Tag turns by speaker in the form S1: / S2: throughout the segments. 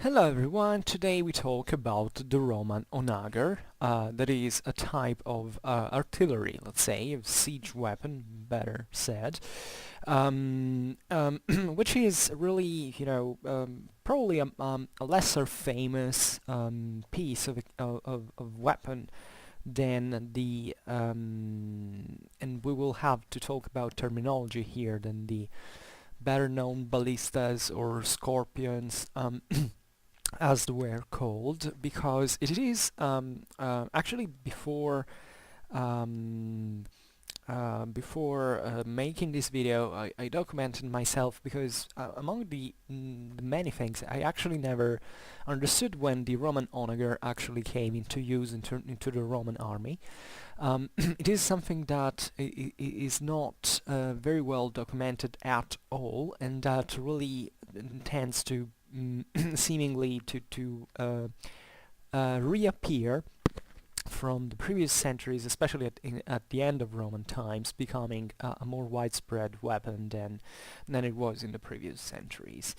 S1: Hello everyone, today we talk about the Roman Onager, that is a type of artillery, let's say, a siege weapon, better said, which is really, probably a lesser famous piece of weapon than and we will have to talk about terminology here, than the better known ballistas or scorpions. As they were called, because it is actually um, before making this video, I documented myself, because among the many things, I actually never understood when the Roman onager actually came into use into the Roman army. It is something that is not very well documented at all, and that really tends to seemingly to reappear from the previous centuries, especially at the end of Roman times, becoming a more widespread weapon than it was in the previous centuries.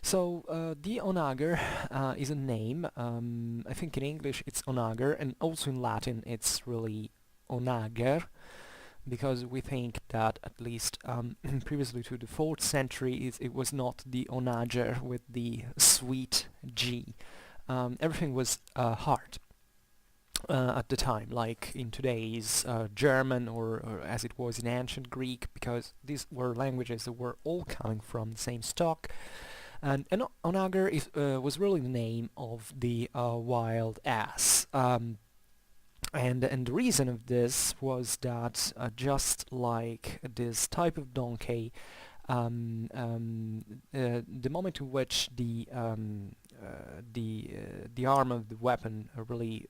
S1: So the onager is a name. I think in English it's onager, and also in Latin it's really onager, because we think that at least previously to the 4th century it was not the onager with the sweet G. Everything was hard at the time, like in today's German, or as it was in ancient Greek, because these were languages that were all coming from the same stock. And onager was really the name of the wild ass. And the reason of this was that just like this type of donkey, the moment in which the arm of the weapon really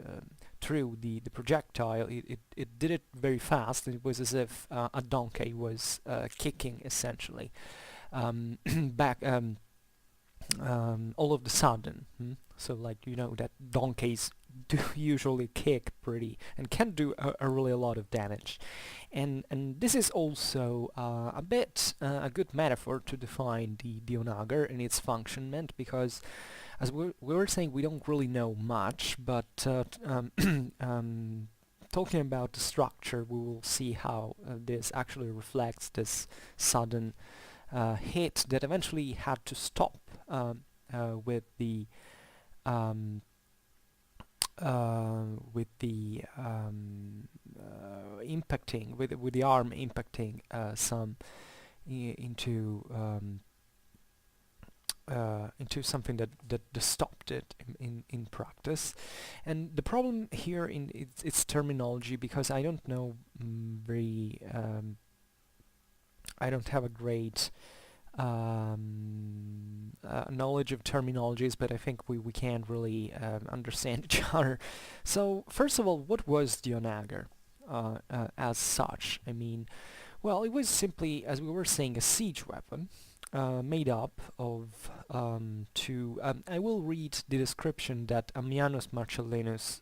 S1: threw the projectile, it did it very fast. It was as if a donkey was kicking, essentially, back all of the sudden. So, like, that donkeys do usually kick pretty and can do a really a lot of damage, and this is also a bit a good metaphor to define the onager and its functionment, because as we were saying, we don't really know much, but talking about the structure, we will see how this actually reflects this sudden hit that eventually had to stop with the um, impacting with the arm impacting some into something that stopped it in practice. And the problem here in its terminology, because I don't know very I don't have a great knowledge of terminologies, but I think we can't really understand each other. So first of all, what was the onager as such? I mean, well, it was simply, as we were saying, a siege weapon made up of two. I will read the description that Ammianus Marcellinus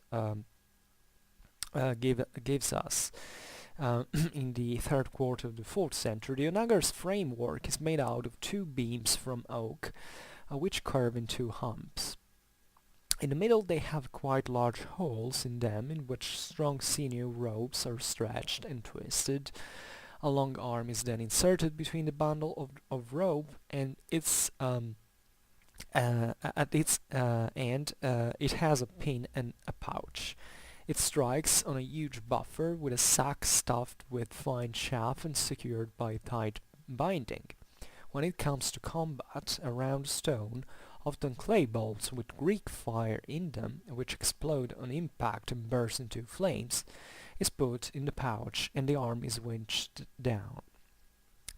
S1: gives us. In the third quarter of the 4th century. The onager's framework is made out of two beams from oak, which curve in two humps. In the middle they have quite large holes in them, in which strong sinew ropes are stretched and twisted. A long arm is then inserted between the bundle of rope and at its end it has a pin and a pouch. It strikes on a huge buffer with a sack stuffed with fine chaff and secured by tight binding. When it comes to combat, a round stone, often clay balls with Greek fire in them, which explode on impact and burst into flames, is put in the pouch and the arm is winched down.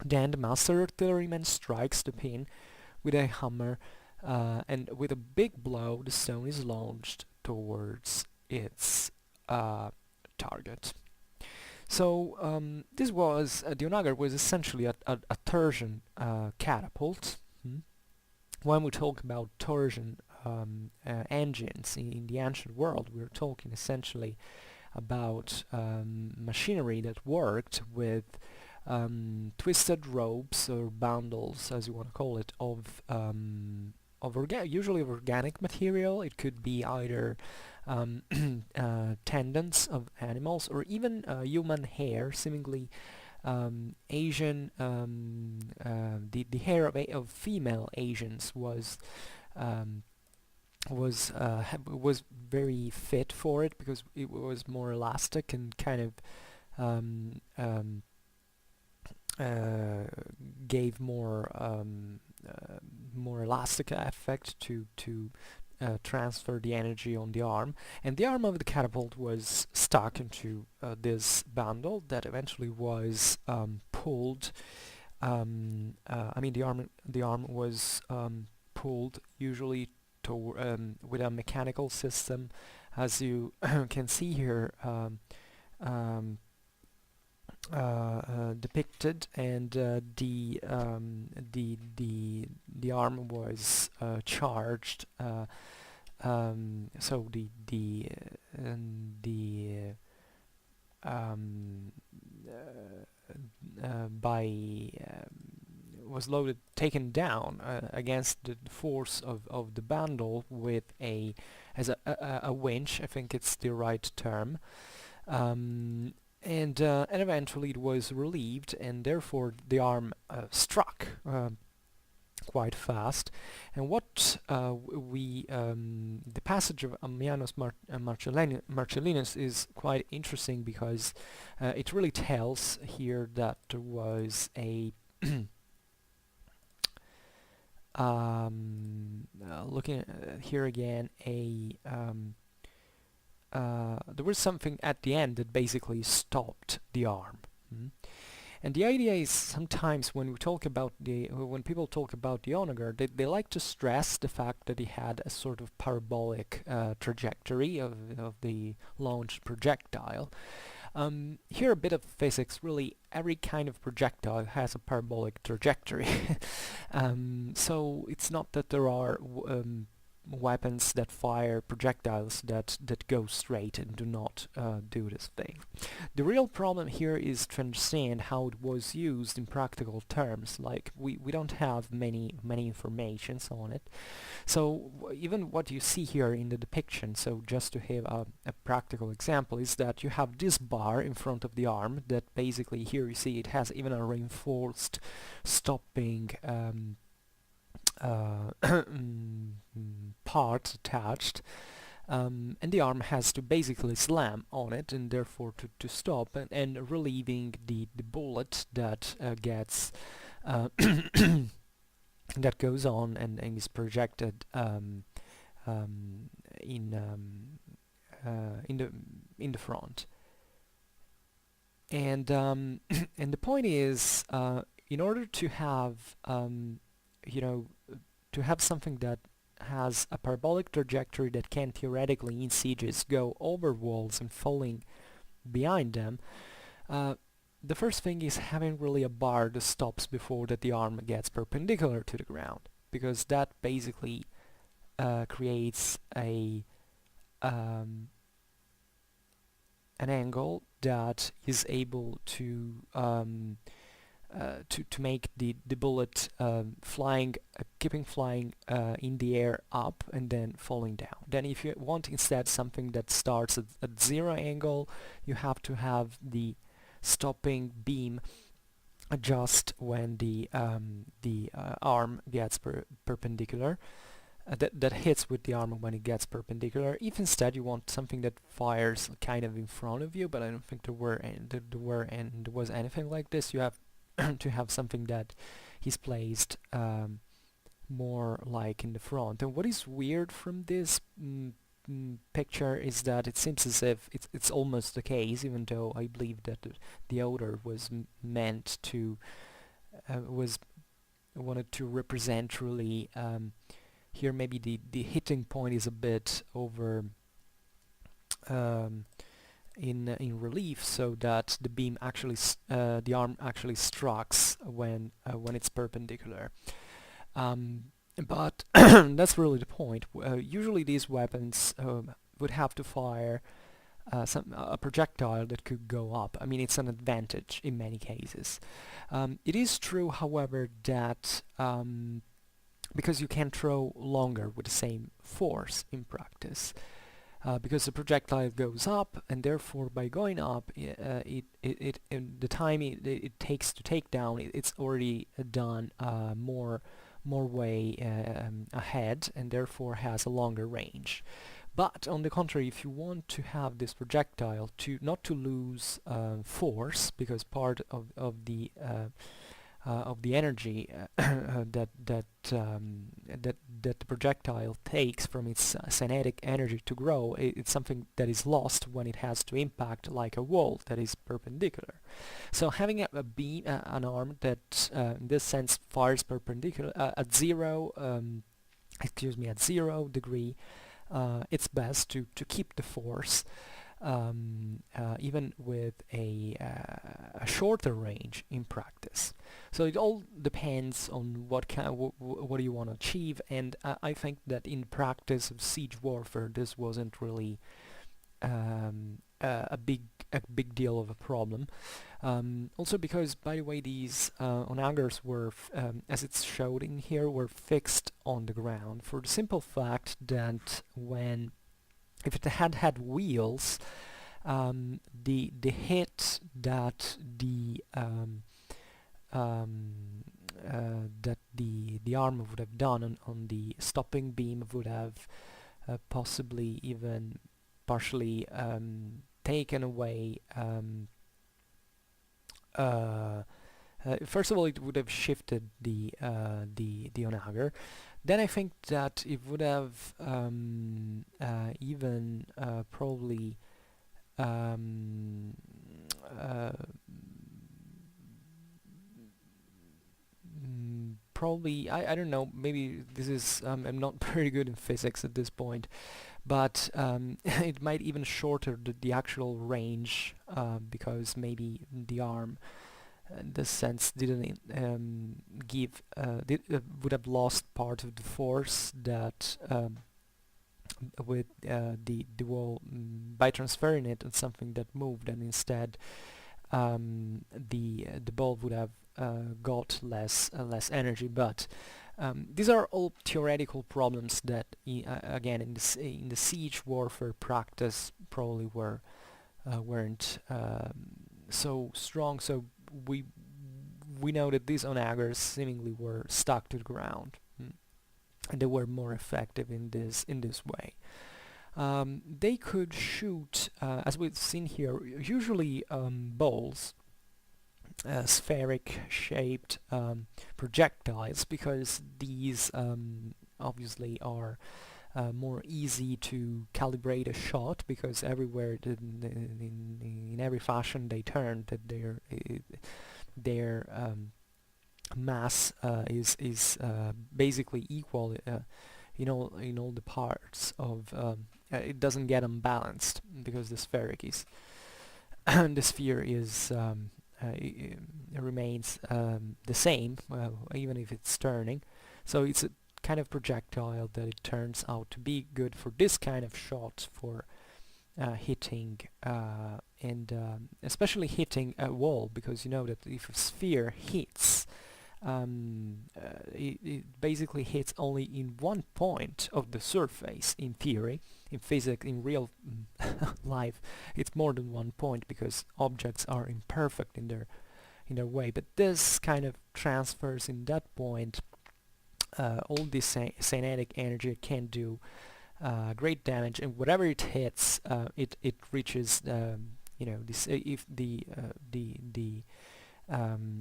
S1: Then the master artilleryman strikes the pin with a hammer, and with a big blow the stone is launched towards its target. So this was the onager was essentially a Persian catapult. When we talk about Persian engines in the ancient world, we're talking essentially about machinery that worked with twisted ropes or bundles, as you want to call it, of usually of organic material. It could be either tendons of animals or even human hair, seemingly Asian. The hair of female Asians um, was very fit for it because it was more elastic and kind of um, um, uh, gave more elastic effect to transfer the energy on the arm, and the arm of the catapult was stuck into this bundle that eventually was pulled. I mean, the arm was pulled usually with a mechanical system, as you can see here. Um, Depicted, and the arm was charged. So the um, by was taken down against the force of the bundle with a winch. I think it's the right term. And eventually it was relieved, and therefore the arm struck quite fast. And what the passage of Ammianus Marcellinus is quite interesting because it really tells here that there was a looking here again, there was something at the end that basically stopped the arm. And the idea is sometimes when people talk about the Onager, they like to stress the fact that he had a sort of parabolic trajectory of the launched projectile. Here a bit of physics. Really, every kind of projectile has a parabolic trajectory. So it's not that there are weapons that fire projectiles that go straight and do not do this thing. The real problem here is to understand how it was used in practical terms. Like we don't have many informations on it. So even what you see here in the depiction, so just to have a practical example, is that you have this bar in front of the arm that basically here you see it has even a reinforced stopping part attached, and the arm has to basically slam on it and therefore to stop and relieving the bullet that gets that goes on and is projected in the front. And and the point is, in order to have to have something that has a parabolic trajectory that can theoretically in sieges go over walls and falling behind them, the first thing is having really a bar that stops before that the arm gets perpendicular to the ground, because that basically creates an angle that is able to make the bullet keeping flying in the air up and then falling down. Then if you want instead something that starts at zero angle, you have to have the stopping beam adjust when the arm gets perpendicular. That hits with the arm when it gets perpendicular. If instead you want something that fires kind of in front of you, but I don't think there was anything like this, you have to have something that is placed more like in the front. And what is weird from this picture is that it seems as if it's almost the case, even though I believe that the author was meant to wanted to represent really here maybe the hitting point is a bit over in relief, so that the beam actually the arm actually strikes when it's perpendicular. But that's really the point. Usually these weapons would have to fire a projectile that could go up. I mean, it's an advantage in many cases. It is true, however, that because you can throw longer with the same force in practice. Because the projectile goes up, and therefore by going up, the time it takes to take down, it's already done more way ahead, and therefore has a longer range. But on the contrary, if you want to have this projectile to not to lose force, because part of the energy that the projectile takes from its kinetic energy to grow, it's something that is lost when it has to impact like a wall that is perpendicular. So having a beam, an arm that in this sense fires perpendicular at zero, at 0 degree, it's best to keep the force even with a shorter range in practice. So it all depends on what do you want to achieve, and I think that in practice of siege warfare this wasn't really a big deal of a problem. Also because, by the way, these onagers were, as it's showed in here, were fixed on the ground for the simple fact that if it had wheels, the hit that the arm would have done on the stopping beam would have possibly even partially taken away. First of all, it would have shifted the onager. Then I think that it would have even probably I don't know, maybe this is I'm not very good in physics at this point, but it might even shorter the actual range, because maybe the arm in this sense didn't would have lost part of the force that with the wall, by transferring it on something that moved, and instead the ball would have got less energy. But these are all theoretical problems that again in the siege warfare practice probably weren't so strong. So we know that these onagers seemingly were stuck to the ground, and they were more effective in this way. They could shoot, as we've seen here, usually balls, spheric shaped projectiles, because these obviously are more easy to calibrate a shot, because everywhere in every fashion they turn, that their mass is basically equal in all the parts of it doesn't get unbalanced, because the spheric is the sphere is it remains the same even if it's turning. So it's a kind of projectile that it turns out to be good for this kind of shots, for hitting and especially hitting a wall, because you know that if a sphere hits, it basically hits only in one point of the surface in theory. In physics, in real life, it's more than one point, because objects are imperfect in their way. But this kind of transfers in that point all this kinetic energy. It can do great damage, and whatever it hits, it reaches. This if the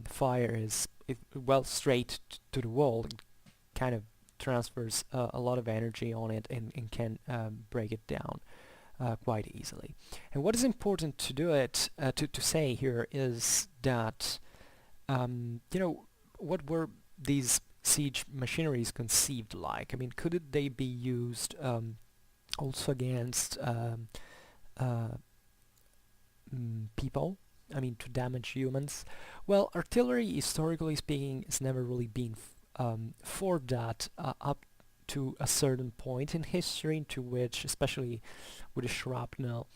S1: fire is well straight to the wall, it kind of transfers a lot of energy on it, and can break it down quite easily. And what is important to do it to say here is that what were these siege machineries conceived like? I mean, could they be used also against people? I mean, to damage humans? Well, artillery, historically speaking, has never really been for that up to a certain point in history, to which, especially with the shrapnel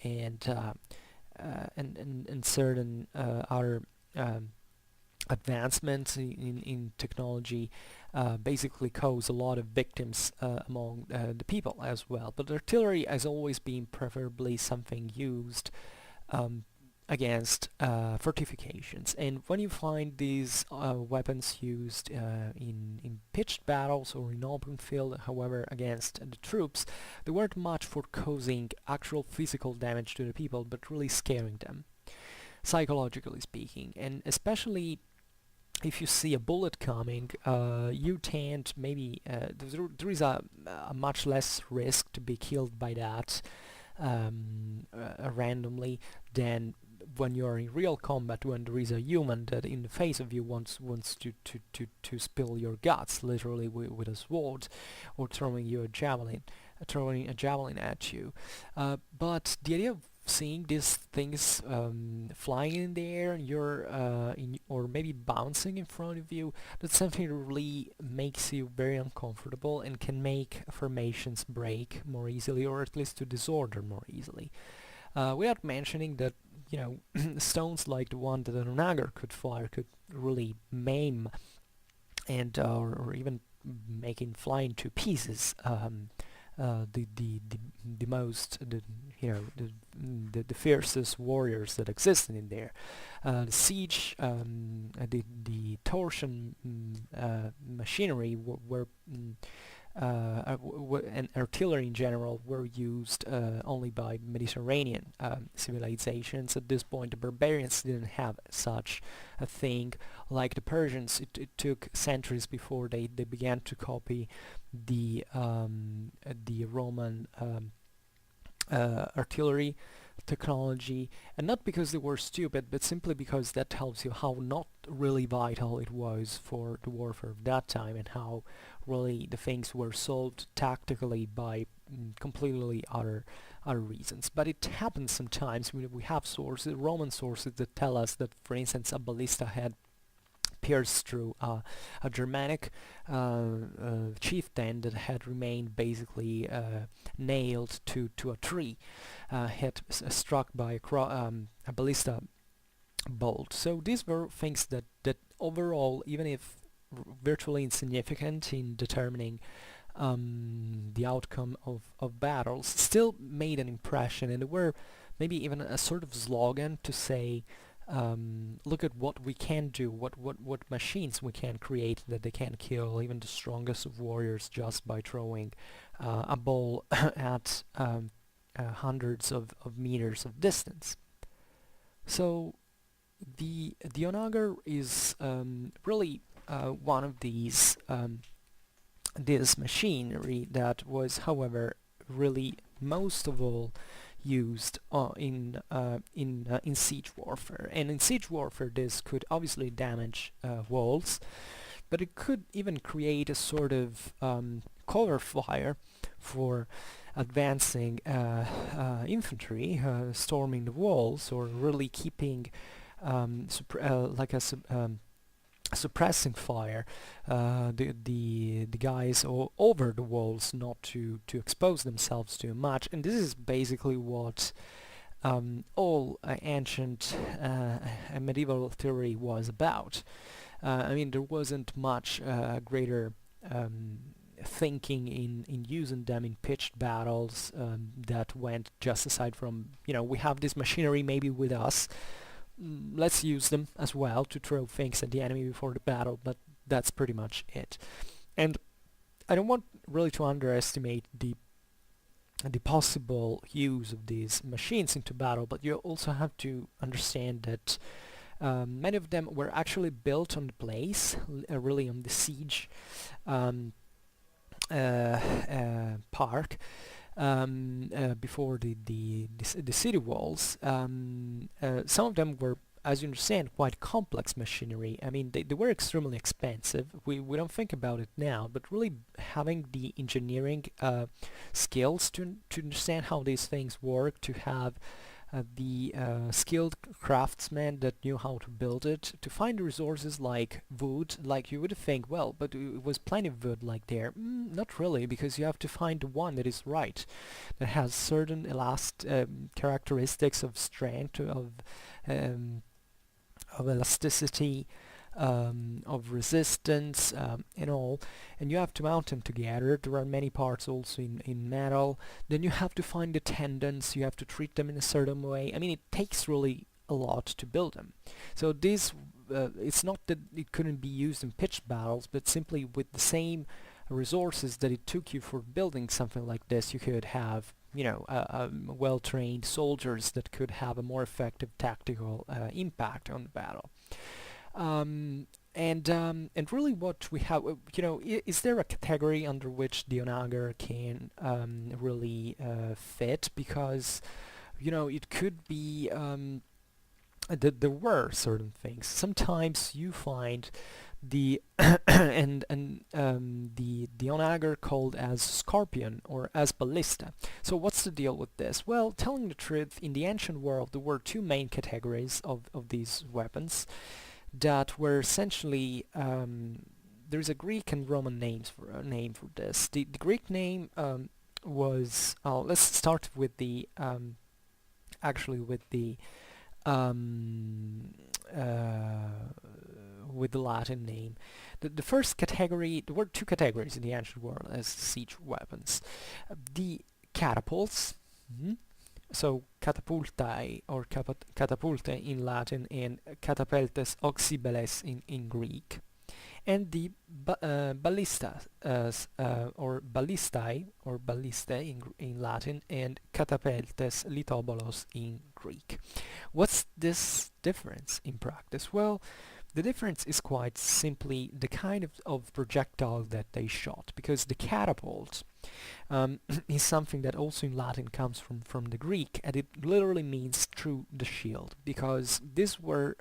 S1: and certain other advancements in technology basically cause a lot of victims among the people as well. But artillery has always been preferably something used um, against fortifications. And when you find these weapons used in pitched battles or in open field, however, against the troops, they weren't much for causing actual physical damage to the people, but really scaring them, psychologically speaking. And especially if you see a bullet coming, you tend maybe there is a much less risk to be killed by that randomly than when you're in real combat, when there is a human that in the face of you wants to spill your guts, literally with a sword, or throwing a javelin at you. But the idea of seeing these things flying in the air and you're or maybe bouncing in front of you, that's something that really makes you very uncomfortable and can make formations break more easily, or at least to disorder more easily. Without mentioning that, you know, stones like the one that an Onager could fire could really maim and or even making fly into pieces the most you know the fiercest warriors that existed in there. The siege, the torsion machinery were and artillery in general were used only by Mediterranean civilizations. At this point, the barbarians didn't have such a thing like the Persians. It took centuries before they began to copy the Roman artillery technology, and not because they were stupid, but simply because that tells you how not really vital it was for the warfare of that time, and how really the things were solved tactically by completely other reasons. But it happens sometimes. We have sources, Roman sources, that tell us that, for instance, a ballista had pierced through a Germanic chieftain that had remained basically nailed to a tree, had struck by a ballista bolt. So these were things that overall, even if virtually insignificant in determining the outcome of battles, still made an impression, and they were maybe even a sort of slogan to say, look at what we can do, what machines we can create that they can kill even the strongest of warriors just by throwing a ball at hundreds of meters of distance. So the Onager is really one of these this machinery that was, however, really most of all used in siege warfare. And in siege warfare, this could obviously damage walls, but it could even create a sort of cover fire for advancing infantry storming the walls, or really keeping like a suppressing fire the guys over the walls, not to expose themselves too much. And this is basically what all ancient medieval artillery was about. I mean, there wasn't much greater thinking in using them in pitched battles that went just aside from, you know, we have this machinery maybe with us, let's use them as well to throw things at the enemy before the battle, but that's pretty much it. And I don't want really to underestimate the possible use of these machines into battle, but you also have to understand that many of them were actually built on the place, really on the siege park, before the city walls. Some of them were, as you understand, quite complex machinery. I mean, they were extremely expensive. We don't think about it now, but really having the engineering skills to understand how these things work, to have the skilled craftsmen that knew how to build it, to find resources like wood. Like, you would think, well, but it was plenty of wood like there. Not really, because you have to find the one that is right, that has certain characteristics of strength, of elasticity, of resistance and all, and you have to mount them together. There are many parts also in metal. Then you have to find the tendons, you have to treat them in a certain way. I mean, it takes really a lot to build them. So this, it's not that it couldn't be used in pitched battles, but simply with the same resources that it took you for building something like this, you could have, you know, well-trained soldiers that could have a more effective tactical impact on the battle. And really what we have, you know, is there a category under which the Onager can really fit? Because, you know, it could be there were certain things. Sometimes you find the the Onager called as Scorpion or as Ballista. So what's the deal with this? Well, telling the truth, in the ancient world there were two main categories of these weapons that were essentially there's a Greek and Roman name for this. The Greek name was let's start with the actually um, uh, with the Latin name. The first category, there were two categories in the ancient world as siege weapons. The catapults, so catapultae or catapulte in Latin and catapeltes oxybeles in Greek, and the ballistas or ballistae or ballistae in Latin and catapeltes litobolos in Greek. What's this difference in practice? Well, the difference is quite simply the kind of projectile that they shot, because the catapult is something that also in Latin comes from the Greek, and it literally means through the shield, because these were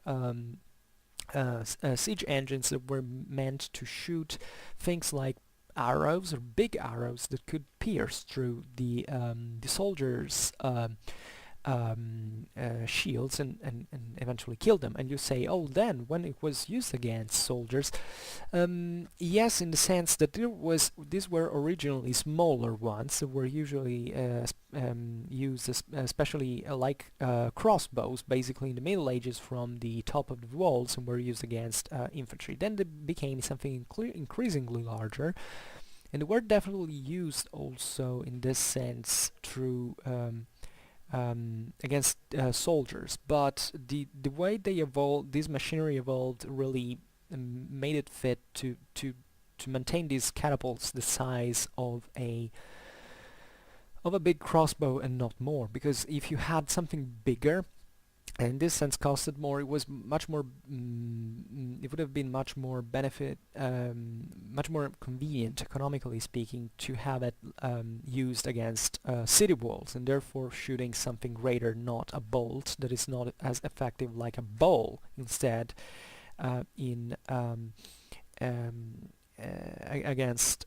S1: siege engines that were meant to shoot things like arrows or big arrows that could pierce through the soldiers' shields and eventually kill them. And you say, oh, then when it was used against soldiers, yes, in the sense that these were originally smaller ones that were usually used especially like crossbows, basically in the Middle Ages, from the top of the walls, and were used against infantry. Then they became something increasingly larger, and they were definitely used also in this sense through against soldiers, but the way they evolved, this machinery evolved, really made it fit to maintain these catapults the size of a big crossbow and not more. Because if you had something bigger, and in this sense costed more, it was much more it would have been much more much more convenient, economically speaking, to have it used against city walls, and therefore shooting something greater, not a bolt that is not as effective like a bow, instead in against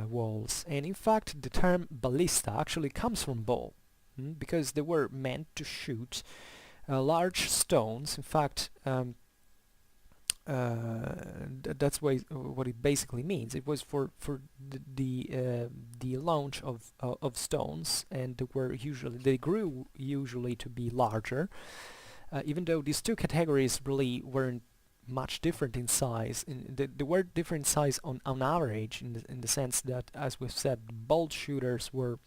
S1: walls. And in fact the term ballista actually comes from bow, because they were meant to shoot large stones. In fact, that's what it basically means. It was for the launch of stones, and they grew usually to be larger. Even though these two categories really weren't much different in size, they were different size on average, in the sense that, as we've said, bolt shooters were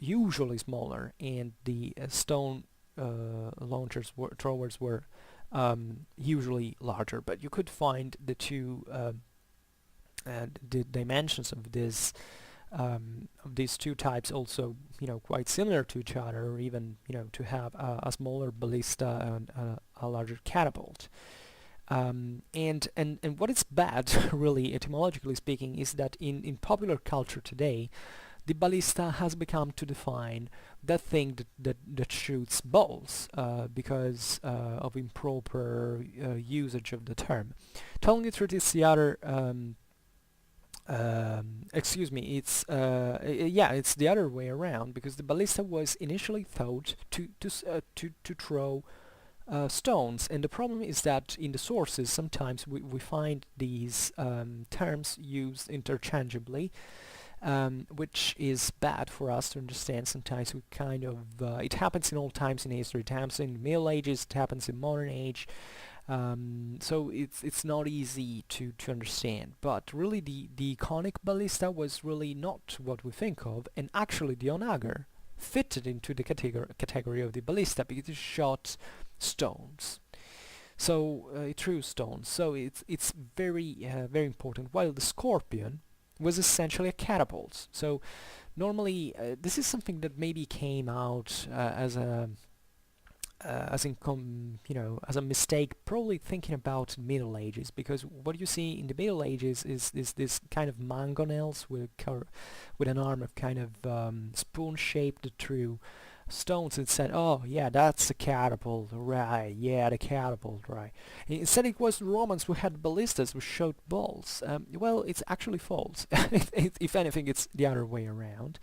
S1: usually smaller, and the stone throwers were usually larger. But you could find the two the dimensions of these two types also, you know, quite similar to each other, or even, you know, to have a smaller ballista and a larger catapult. And what is bad, really, etymologically speaking, is that in popular culture today, the ballista has become to define that thing that shoots balls, because of improper usage of the term. Telling the truth, it's the other. Excuse me. It's it's the other way around, because the ballista was initially thought to throw stones, and the problem is that in the sources sometimes we find these terms used interchangeably. Which is bad for us to understand. Sometimes we kind of it happens in all times in history. It happens in the Middle Ages, it happens in modern age, So it's not easy to understand. But really, the iconic ballista was really not what we think of, and actually the Onager fitted into the category of the ballista because it shot stones. So it threw stones. So it's very important. While the Scorpion was essentially a catapult. So normally this is something that maybe came out as a mistake, probably thinking about Middle Ages, because what you see in the Middle Ages is this kind of mangonels with an arm of kind of spoon-shaped through stones, and said, oh yeah, that's a catapult, right? Yeah, the catapult, right? Instead, it was Romans who had ballistas who shot balls. Well, it's actually false. If anything, it's the other way around.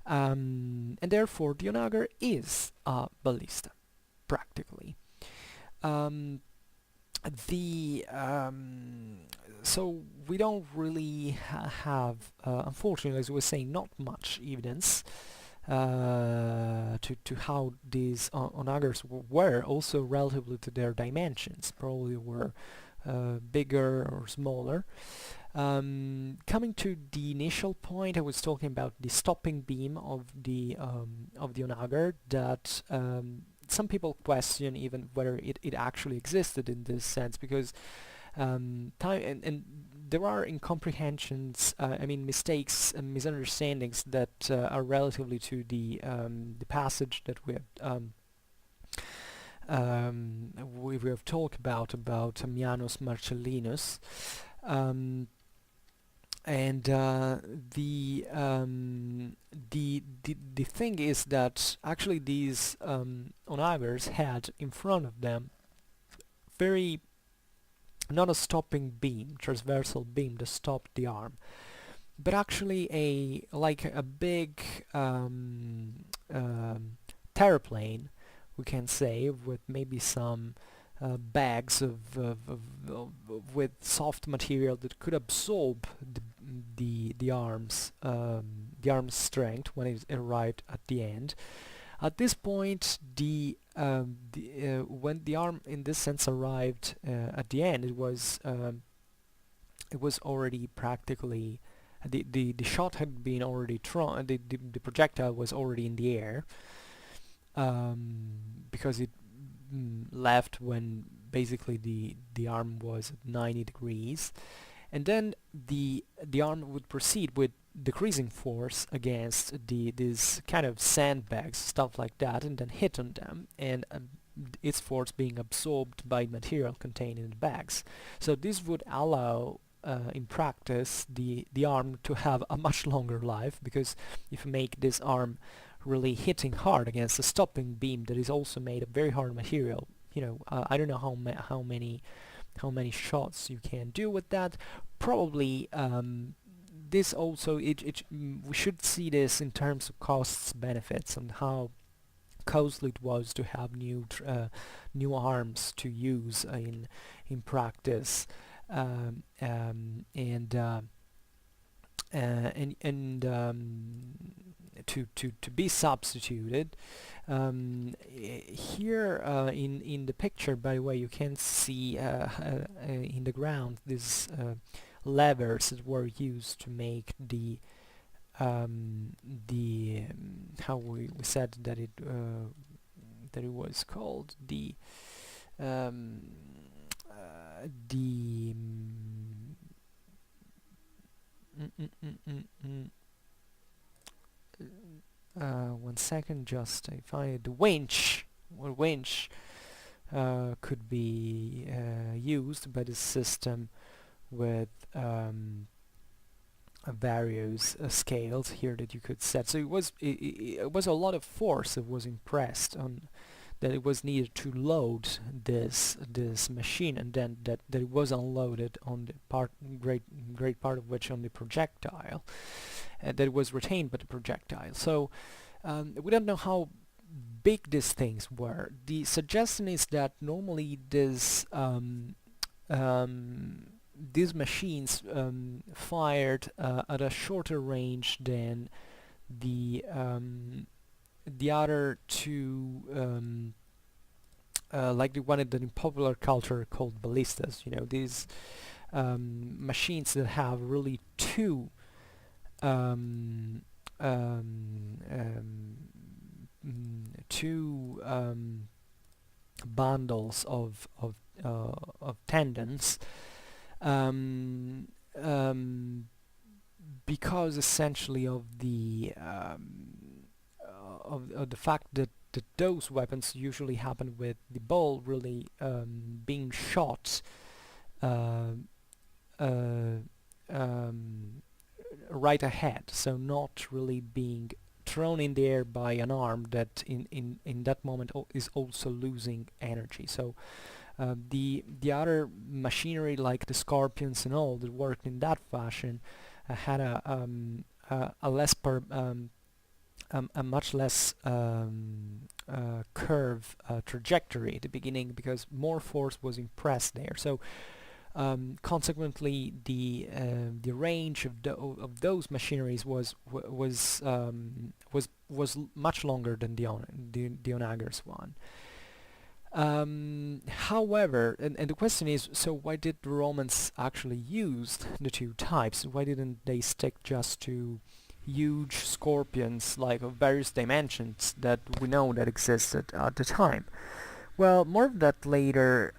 S1: And therefore, the Onager is a ballista, practically. Um, the So we don't really have, unfortunately, as we were saying, not much evidence to how these onagers were, also relatively to their dimensions. Probably were bigger or smaller. Coming to the initial point, I was talking about the stopping beam of the Onager, that some people question even whether it actually existed in this sense, because time and there are incomprehensions, mistakes and misunderstandings that are relatively to the passage that we have talked about Ammianus Marcellinus. And the thing is that actually these onagers had in front of them very, not a stopping beam, transversal beam that stopped the arm, but actually a big terraplane, we can say, with maybe some bags with soft material that could absorb the arm's strength when it arrived at the end. At this point, when the arm in this sense arrived at the end, it was already practically, the shot had been already thrown, the projectile was already in the air, because it left when basically the arm was at 90 degrees, and then the arm would proceed with decreasing force against these kind of sandbags, stuff like that, and then hit on them, and its force being absorbed by material contained in the bags. So this would allow in practice the arm to have a much longer life, because if you make this arm really hitting hard against a stopping beam that is also made of very hard material, I don't know how many shots you can do with that. Probably this also, we should see this in terms of costs benefits and how costly it was to have new arms to use in practice, and to be substituted. Here in the picture, by the way, you can see in the ground these levers that were used to make how we said that it was called the one second, just I find it. The winch, could be used by the system with various scales here that you could set. So it was a lot of force that was impressed on, that it was needed to load this machine, and then that it was unloaded on the great part of which on the projectile, that it was retained by the projectile. So we don't know how big these things were. The suggestion is that normally these machines fired at a shorter range than the other two like the one that in popular culture called ballistas. You know, these machines that have really um, um, um, two bundles of tendons, um, um, because essentially of the fact that those weapons usually happen with the ball really being shot uh, uh, um, right ahead, so not really being thrown in the air by an arm that in that moment is also losing energy. So the other machinery like the scorpions and all that worked in that fashion had a less a much less curve trajectory at the beginning because more force was impressed there. So consequently, the range of those machineries was much longer than the Onager's one. However, and the question is, so why did the Romans actually use the two types? Why didn't they stick just to huge scorpions like of various dimensions that we know that existed at the time? Well, more of that later.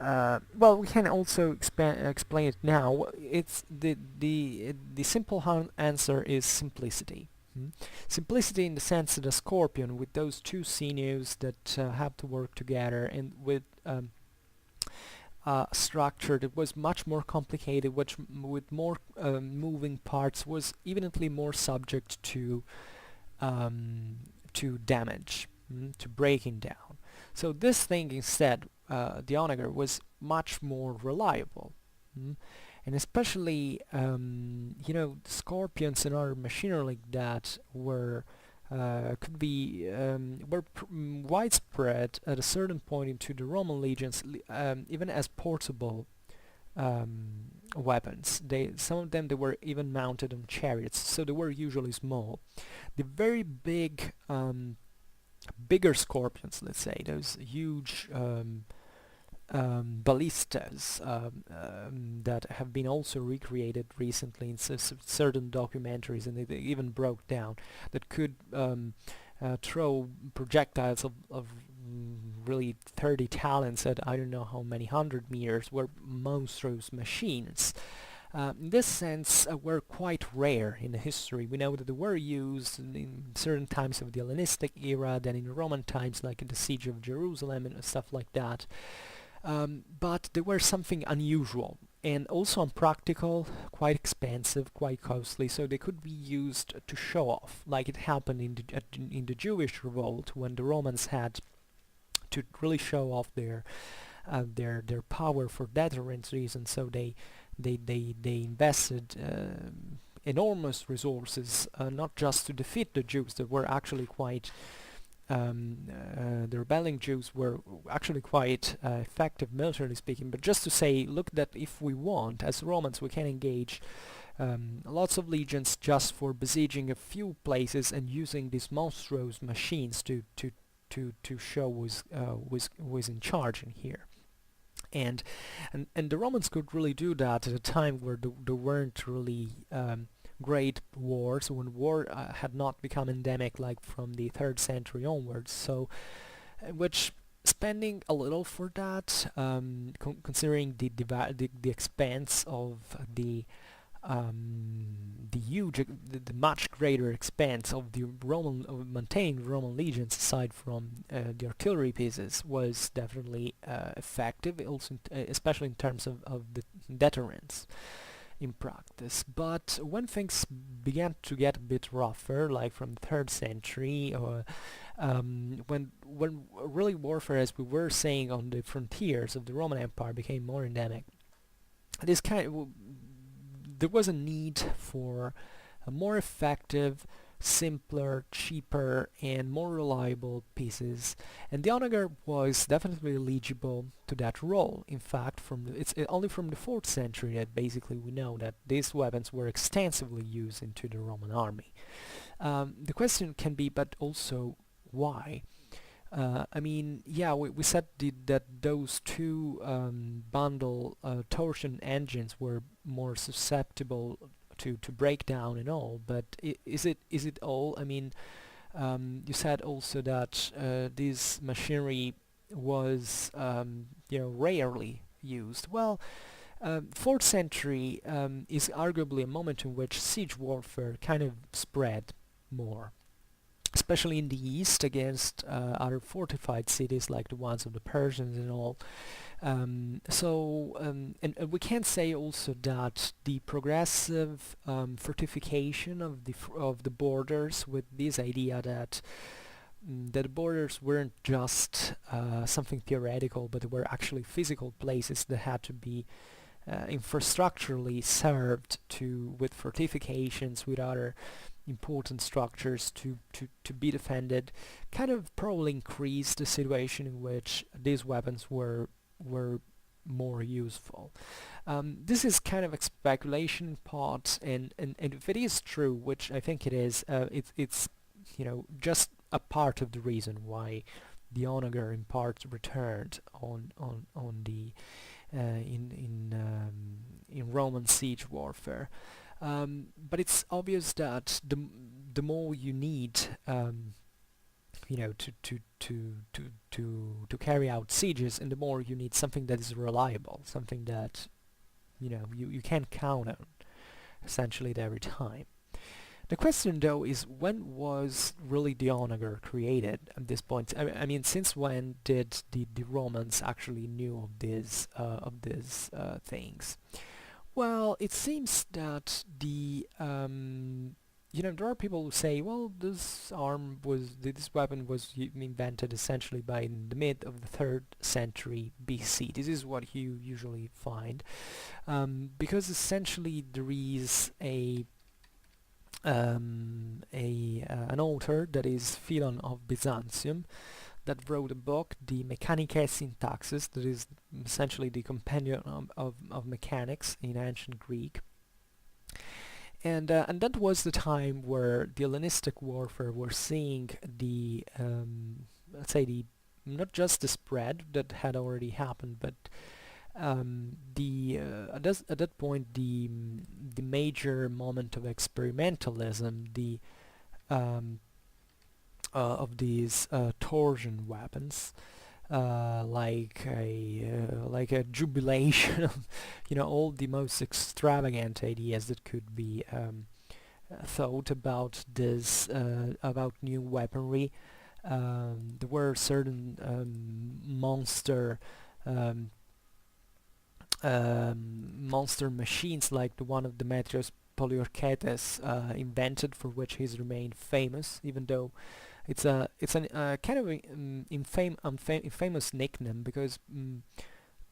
S1: Well, we can also explain it now. It's the simple answer is simplicity. Simplicity in the sense that a scorpion with those two sinews that have to work together and with structure that was much more complicated, which with more moving parts, was evidently more subject to damage, to breaking down. So this thing instead, the Onager, was much more reliable. And especially, you know, scorpions and other machinery like that could be widespread at a certain point into the Roman legions, even as portable weapons. Some of them they were even mounted on chariots, so they were usually small. The very bigger scorpions, let's say, those huge ballistas that have been also recreated recently in certain documentaries, and they even broke down, that could throw projectiles of really 30 talents at I don't know how many 100 meters, were monstrous machines. In this sense, were quite rare in the history. We know that they were used in certain times of the Hellenistic era, then in Roman times, like in the siege of Jerusalem and stuff like that. But they were something unusual and also unpractical, quite expensive, quite costly, so they could be used to show off, like it happened in the Jewish revolt when the Romans had to really show off their power for deterrence reasons. So they invested enormous resources, not just to defeat the Jews that were actually quite the rebelling Jews were actually quite effective militarily speaking, but just to say, look, that if we want, as Romans, we can engage lots of legions just for besieging a few places and using these monstrous machines to show was in charge in here. And the Romans could really do that at a time where there weren't really great wars, when war had not become endemic like from the 3rd century onwards. So, which spending a little for that, considering the expense of the much greater expense of the maintained Roman legions, aside from the artillery pieces, was definitely effective, also especially in terms of the deterrence in practice. But when things began to get a bit rougher, like from the 3rd century, or when really warfare, as we were saying, on the frontiers of the Roman Empire became more endemic, this there was a need for a more effective, simpler, cheaper, and more reliable pieces, and the Onager was definitely eligible to that role. In fact, it's only from the 4th century that basically we know that these weapons were extensively used into the Roman army. The question can be, but also why? I mean, yeah, we said that those two bundle torsion engines were more susceptible to breakdown and all, but is it all? I mean, you said also that this machinery was rarely used. Well, 4th century is arguably a moment in which siege warfare kind of spread more, especially in the east against other fortified cities like the ones of the Persians and all. And we can say also that the progressive fortification of the borders, with this idea that that the borders weren't just something theoretical, but they were actually physical places that had to be infrastructurally served with fortifications, with other important structures to be defended, kind of probably increased the situation in which these weapons were more useful. This is kind of a speculation part, and if it is true, which I think it is, it's just a part of the reason why the Onager in part returned on the in Roman siege warfare. But it's obvious that the more you need to carry out sieges, and the more you need something that is reliable, something that you can count on essentially at every time. The question though is, when was really the Onager created at this point? I mean, since when did the Romans actually knew of these things? Well, it seems that there are people who say, well, this weapon was invented essentially by the mid of the 3rd century BC. This is what you usually find, because essentially there is an author, that is Philon of Byzantium, that wrote a book, the Mechanicae Syntaxis, that is essentially the compendium of mechanics in ancient Greek. And that was the time where the Hellenistic warfare were seeing let's say, not just the spread that had already happened, but at that point the major moment of experimentalism, of these torsion weapons, like a jubilation of all the most extravagant ideas that could be thought about about new weaponry. There were certain monster machines like the one of Demetrius Poliorcetes invented, for which he's remained famous, even though it's an kind of infamous nickname, because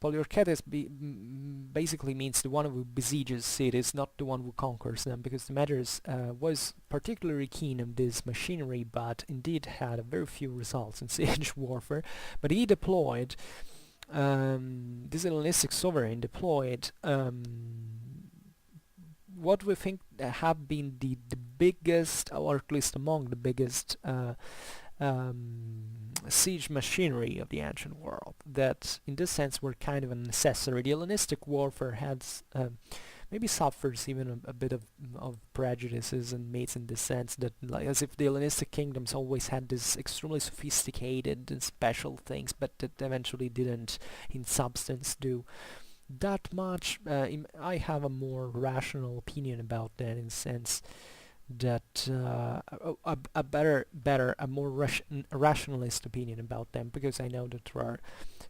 S1: Poliorcetes basically means the one who besieges cities, not the one who conquers them, because Demetrius was particularly keen on this machinery, but indeed had very few results in siege warfare. But he deployed this Hellenistic sovereign deployed what we think have been the biggest, or at least among the biggest, siege machinery of the ancient world, that in this sense were kind of a necessary. The Hellenistic warfare has maybe suffers even a bit of prejudices and myths, in the sense that, like, as if the Hellenistic kingdoms always had this extremely sophisticated and special things, but that eventually didn't in substance do that much. I have a more rational opinion about that, in the sense that a more rationalist opinion about them, because I know that there are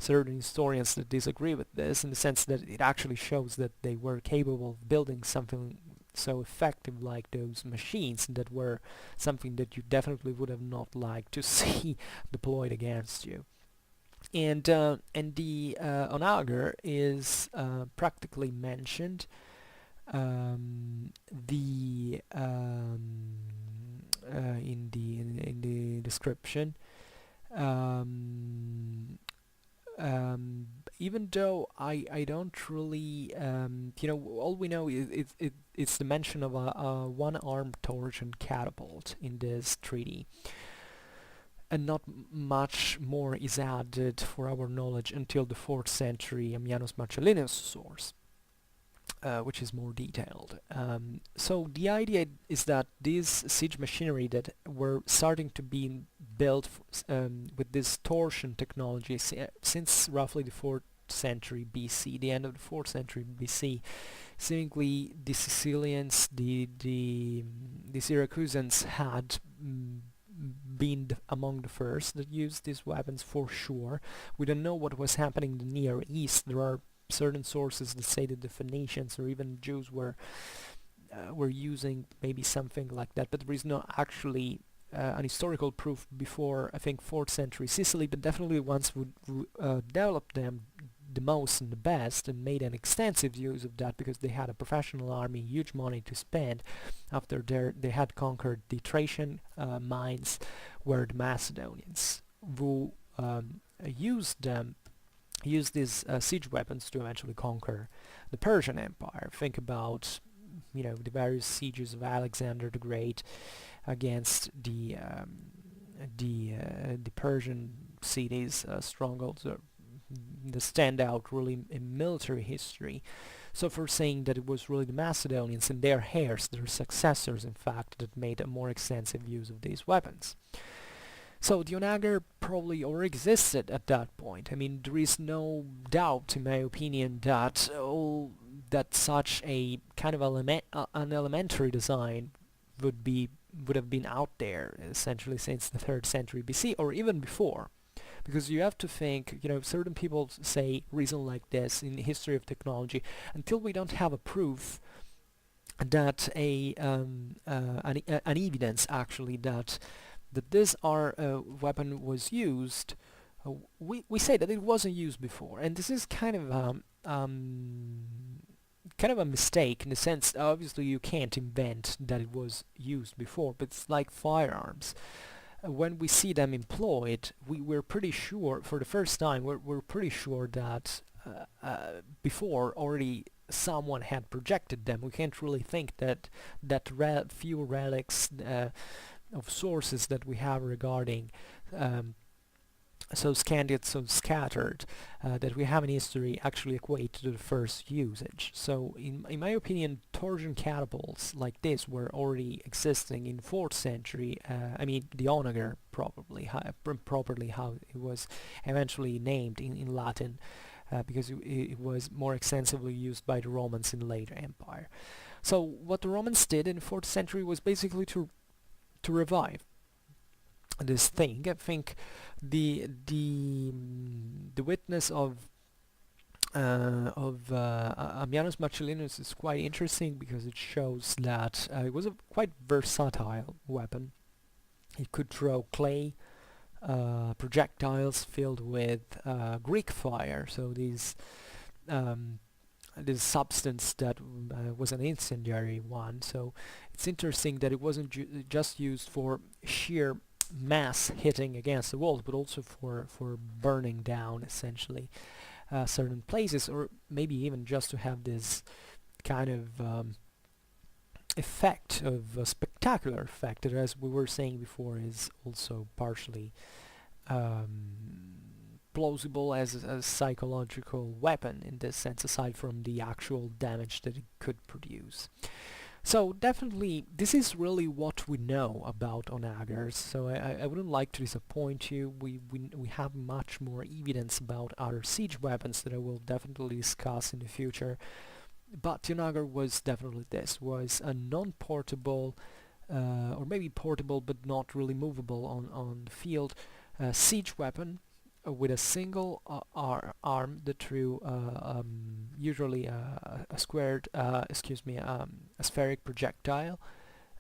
S1: certain historians that disagree with this, in the sense that it actually shows that they were capable of building something so effective like those machines, that were something that you definitely would have not liked to see deployed against you. And the Onager is practically mentioned in the description, even though I don't really all we know is it's the mention of a one-armed torsion catapult in this treaty. and not much more is added for our knowledge until the 4th century Ammianus Marcellinus source, which is more detailed. So the idea is that this siege machinery that were starting to be built with this torsion technology since roughly the 4th century BC, the end of the 4th century BC, seemingly the Sicilians, the Syracusans had been among the first that used these weapons for sure. We don't know what was happening in the Near East. There are certain sources that say that the Phoenicians or even Jews were using maybe something like that, but there is no actually an historical proof before, I think, 4th century Sicily, but definitely ones who developed them the most and the best and made an extensive use of that because they had a professional army, huge money to spend after they had conquered the Thracian mines, were the Macedonians, who used these siege weapons to eventually conquer the Persian Empire. Think about, the various sieges of Alexander the Great against the Persian cities, strongholds, the standout really in military history. So for saying that it was really the Macedonians and their heirs, their successors in fact, that made a more extensive use of these weapons. So the Onager probably already existed at that point. I mean, there is no doubt, in my opinion, that such a kind of an elementary design would have been out there essentially since the 3rd century BC or even before. Because you have to think, certain people reason like this in the history of technology, until we don't have a proof that an evidence actually that this weapon was used, we say that it wasn't used before, and this is kind of a mistake in the sense, obviously you can't invent that it was used before, but it's like firearms. When we see them employed, we're pretty sure, for the first time, we're pretty sure that before already someone had projected them. We can't really think that few relics of sources that we have regarding so scattered, that we have in history actually equate to the first usage. So in my opinion, torsion catapults like this were already existing in 4th century. I mean, the Onager properly how it was eventually named in Latin, because it was more extensively used by the Romans in the later empire. So what the Romans did in the 4th century was basically to revive this thing. I think the witness of Ammianus Marcellinus is quite interesting because it shows that it was a quite versatile weapon. It could throw clay projectiles filled with Greek fire, so these this substance that was an incendiary one. So it's interesting that it wasn't just used for sheer mass hitting against the walls, but also for burning down essentially certain places, or maybe even just to have this kind of effect of a spectacular effect that, as we were saying before, is also partially plausible as a psychological weapon in this sense, aside from the actual damage that it could produce. So definitely this is really what we know about onagers, so I wouldn't like to disappoint you. We have much more evidence about other siege weapons that I will definitely discuss in the future, but the onager was definitely was a non-portable, or maybe portable but not really movable on the field, siege weapon with a single arm that threw usually a squared, a spheric projectile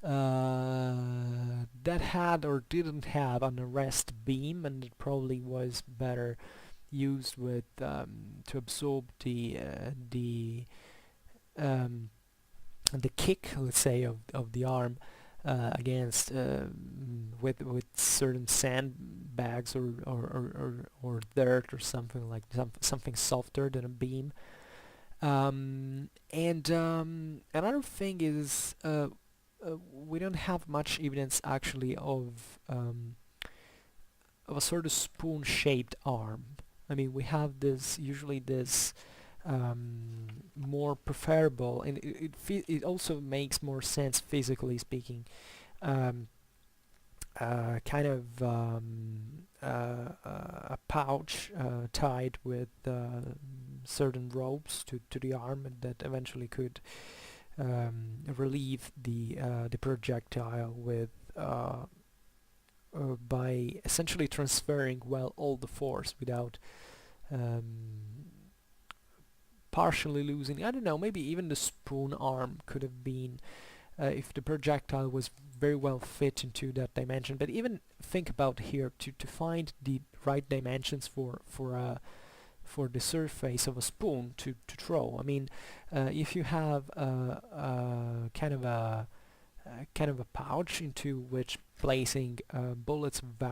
S1: that had or didn't have an arrest beam, and it probably was better used with to absorb the kick, let's say, of the arm against with certain sandbags or dirt or something like something softer than a beam. And another thing is we don't have much evidence actually of of a sort of spoon-shaped arm. I mean, we have this usually this more preferable, and it also makes more sense physically speaking. Um, kind of a pouch tied with certain ropes to the arm, and that eventually could relieve the projectile with by essentially transferring all the force without partially losing. I don't know, maybe even the spoon arm could have been if the projectile was very well fit into that dimension. But even think about here to find the right dimensions for the surface of a spoon to throw. I mean, if you have kind of a pouch into which placing bullets of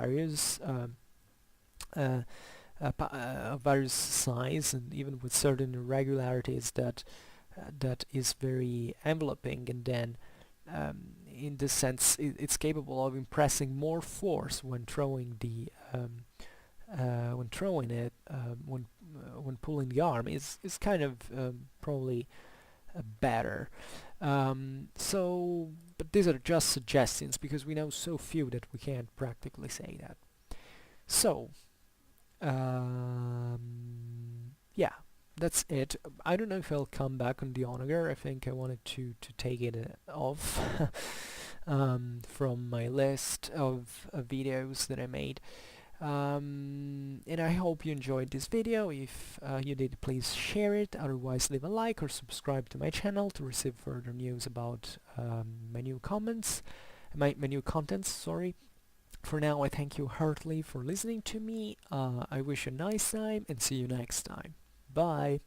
S1: uh, various size and even with certain irregularities that is very enveloping, and then in this sense it's capable of impressing more force when throwing it when pulling the arm is kind of probably better. But these are just suggestions because we know so few that we can't practically say that. So yeah, that's it. I don't know if I'll come back on the Onager. I think I wanted to take it off from my list of videos that I made. And I hope you enjoyed this video. If you did, please share it. Otherwise, leave a like or subscribe to my channel to receive further news about my new contents. Sorry. For now, I thank you heartily for listening to me. I wish you a nice time and see you next time. Bye.